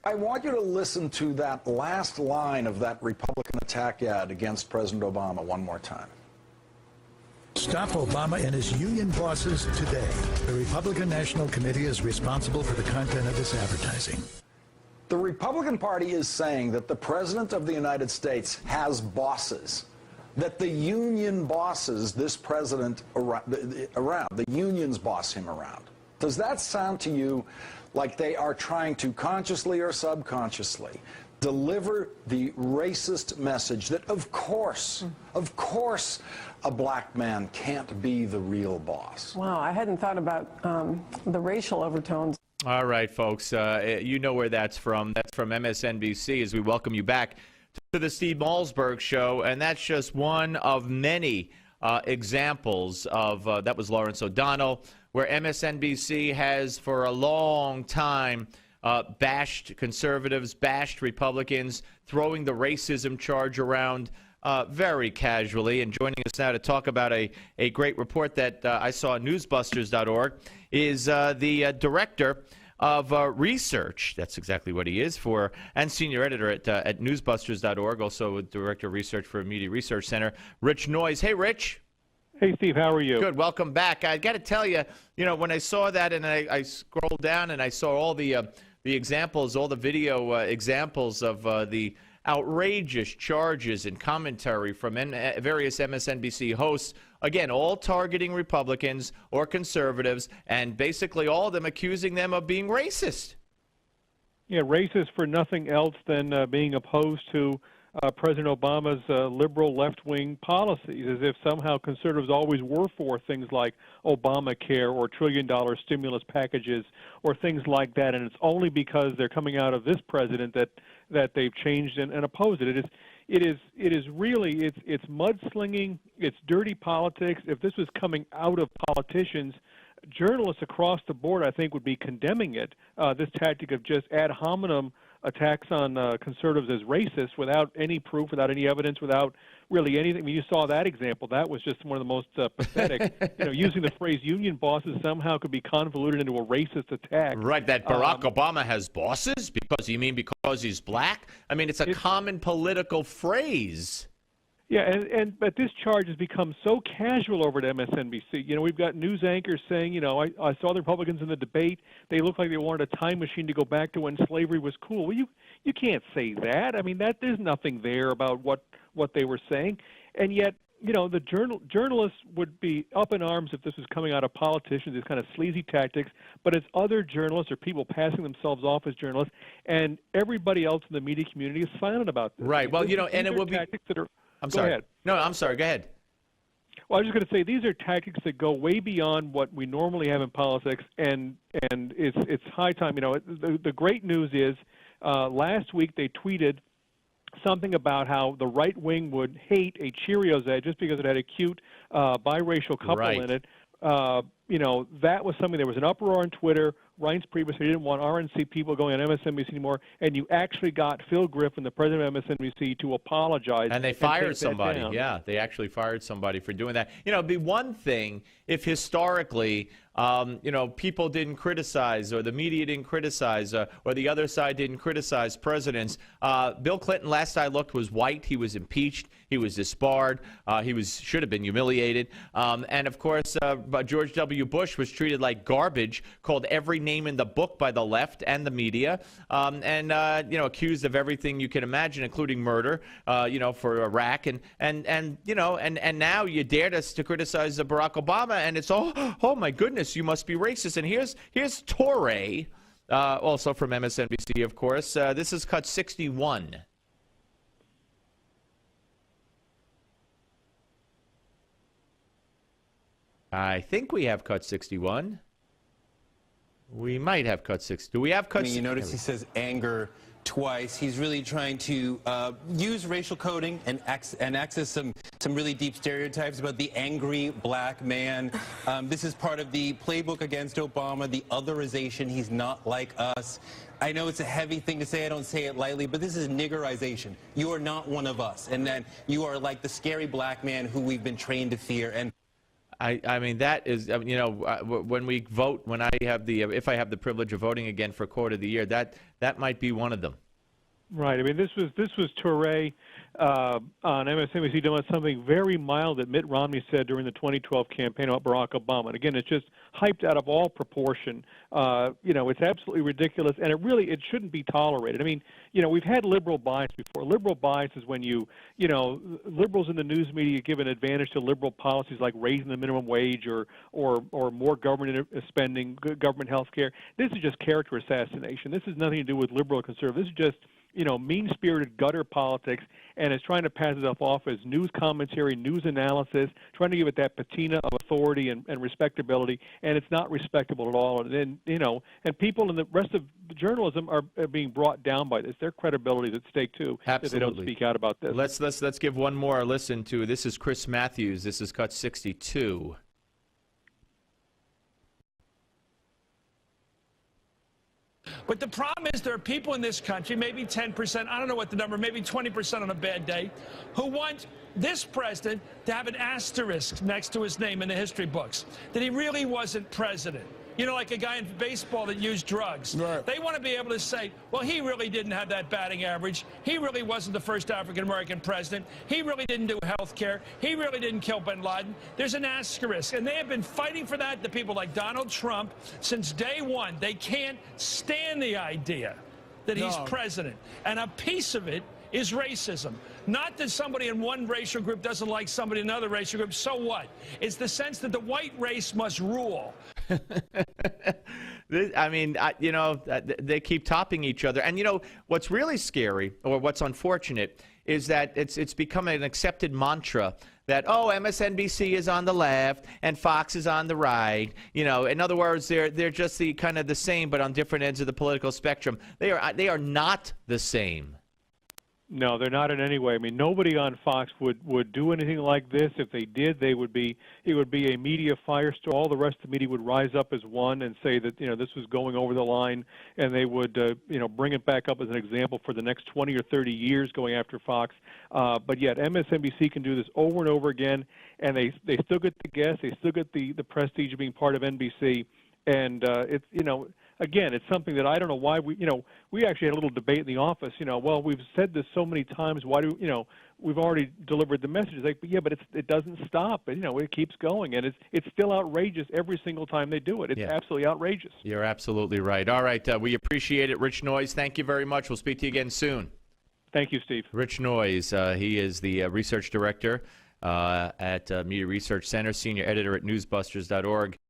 I want you to listen to that last line of that Republican attack ad against President Obama one more time. Stop Obama and his union bosses today. The Republican National Committee is responsible for the content of this advertising. The Republican Party is saying that the President of the United States has bosses, that the union bosses this president around, the unions boss him around. Does that sound to you like they are trying to consciously or subconsciously deliver the racist message that, of course, a black man can't be the real boss? Wow, I hadn't thought about the racial overtones. All right, folks, you know where that's from. That's from MSNBC as we welcome you back to the Steve Malzberg Show. And that's just one of many examples of, that was Lawrence O'Donnell, where MSNBC has for a long time bashed conservatives, bashed Republicans, throwing the racism charge around very casually. And joining us now to talk about a great report that I saw on newsbusters.org is the director of research. That's exactly what he is and senior editor at newsbusters.org, also a director of research for Media Research Center, Rich Noyes. Hey, Rich. Hey, Steve, how are you? Good. Welcome back. I got to tell you, when I saw that and I scrolled down and I saw all the examples, all the video examples of the outrageous charges and commentary from various MSNBC hosts, again, all targeting Republicans or conservatives, and basically all of them accusing them of being racist. Yeah, racist for nothing else than being opposed to President Obama's liberal left-wing policies, as if somehow conservatives always were for things like Obamacare or trillion-dollar stimulus packages or things like that, and it's only because they're coming out of this president that they've changed and opposed it. It is really mudslinging, it's dirty politics. If this was coming out of politicians, journalists across the board, I think, would be condemning it. This tactic of just ad hominem attacks on conservatives as racist without any proof, without any evidence, without really anything. I mean, you saw that example. That was just one of the most pathetic. Using the phrase union bosses somehow could be convoluted into a racist attack. Right, that Barack Obama has bosses? Because he's black? I mean, it's a common political phrase. Yeah, but this charge has become so casual over at MSNBC. We've got news anchors saying, I saw the Republicans in the debate. They looked like they wanted a time machine to go back to when slavery was cool. Well, you can't say that. I mean, there's nothing there about what they were saying. And yet, the journalists would be up in arms if this was coming out of politicians, these kind of sleazy tactics, but it's other journalists or people passing themselves off as journalists, and everybody else in the media community is silent about this. Right. Well, and it will be... I'm sorry. Go ahead. No, I'm sorry. Go ahead. Well, I was just going to say these are tactics that go way beyond what we normally have in politics, and it's high time. The great news is last week they tweeted something about how the right wing would hate a Cheerios ad just because it had a cute biracial couple in it. That was something. There was an uproar on Twitter. Reince Priebus said he didn't want RNC people going on MSNBC anymore, and you actually got Phil Griffin, the president of MSNBC, to apologize. And they fired somebody. Yeah, they actually fired somebody for doing that. It'd be one thing if historically, people didn't criticize, or the media didn't criticize, or the other side didn't criticize presidents. Bill Clinton, last I looked, was white. He was impeached. He was disbarred. Should have been humiliated. And of course, George W. Bush was treated like garbage, called every name in the book by the left and the media, and accused of everything you can imagine, including murder, for Iraq, and now you dare to criticize Barack Obama, and it's oh my goodness, you must be racist. And here's Torre, also from MSNBC, of course. This is cut 61. I think we have cut 61. We might have cut 6. Do we have cut? You notice he says anger twice. He's really trying to use racial coding and access some really deep stereotypes about the angry black man. This is part of the playbook against Obama, the otherization. He's not like us. I know it's a heavy thing to say. I don't say it lightly, but this is niggerization. You are not one of us, and then you are like the scary black man who we've been trained to fear. And I mean, that is, you know, when we vote, when I have the, if I have the privilege of voting again for Court of the Year, that might be one of them. Right. I mean, this was Touré on MSNBC doing something very mild that Mitt Romney said during the 2012 campaign about Barack Obama. And again, it's just hyped out of all proportion. You know, it's absolutely ridiculous, and it shouldn't be tolerated. I mean, you know, we've had liberal bias before. Liberal bias is when you know, liberals in the news media give an advantage to liberal policies like raising the minimum wage or more government spending, government health care. This is just character assassination. This has nothing to do with liberal or conservative. This is just, you know, mean-spirited gutter politics, and it's trying to pass itself off as news commentary, news analysis, trying to give it that patina of authority and respectability, and it's not respectable at all. And then, you know, and people in the rest of the journalism are being brought down by this. Their credibility is at stake too. Absolutely. If they don't speak out about this. Let's give one more listen to. This is Chris Matthews. This is Cut 62. But the problem is there are people in this country, maybe 10%, I don't know what the number, maybe 20% on a bad day, who want this president to have an asterisk next to his name in the history books, that he really wasn't president. You know, like a guy in baseball that used drugs. Right. They want to be able to say, well, he really didn't have that batting average. He really wasn't the first African-American president. He really didn't do health care. He really didn't kill bin Laden. There's an asterisk. And they have been fighting for that, the people like Donald Trump, since day one. They can't stand the idea that he's president. And a piece of it is racism. Not that somebody in one racial group doesn't like somebody in another racial group. So what? It's the sense that the white race must rule. I mean, you know, they keep topping each other. And, you know, what's really scary, or what's unfortunate, is that it's become an accepted mantra that, oh, MSNBC is on the left and Fox is on the right. You know, in other words, they're just the kind of the same, but on different ends of the political spectrum. They are not the same. No, they're not in any way. I mean, nobody on Fox would do anything like this. If they did, it would be a media firestorm. All the rest of the media would rise up as one and say that, you know, this was going over the line, and they would you know, bring it back up as an example for the next 20 or 30 years going after Fox. But yet MSNBC can do this over and over again, and they still get the guests, they still get the prestige of being part of NBC, and it's, you know, again, it's something that I don't know why we actually had a little debate in the office. You know, well, we've said this so many times. Why do, you know, we've already delivered the message. Like, but yeah, but it doesn't stop. You know, it keeps going, and it's still outrageous every single time they do it. It's absolutely outrageous. You're absolutely right. All right, we appreciate it, Rich Noyes. Thank you very much. We'll speak to you again soon. Thank you, Steve. Rich Noyes, he is the research director at Media Research Center, senior editor at newsbusters.org.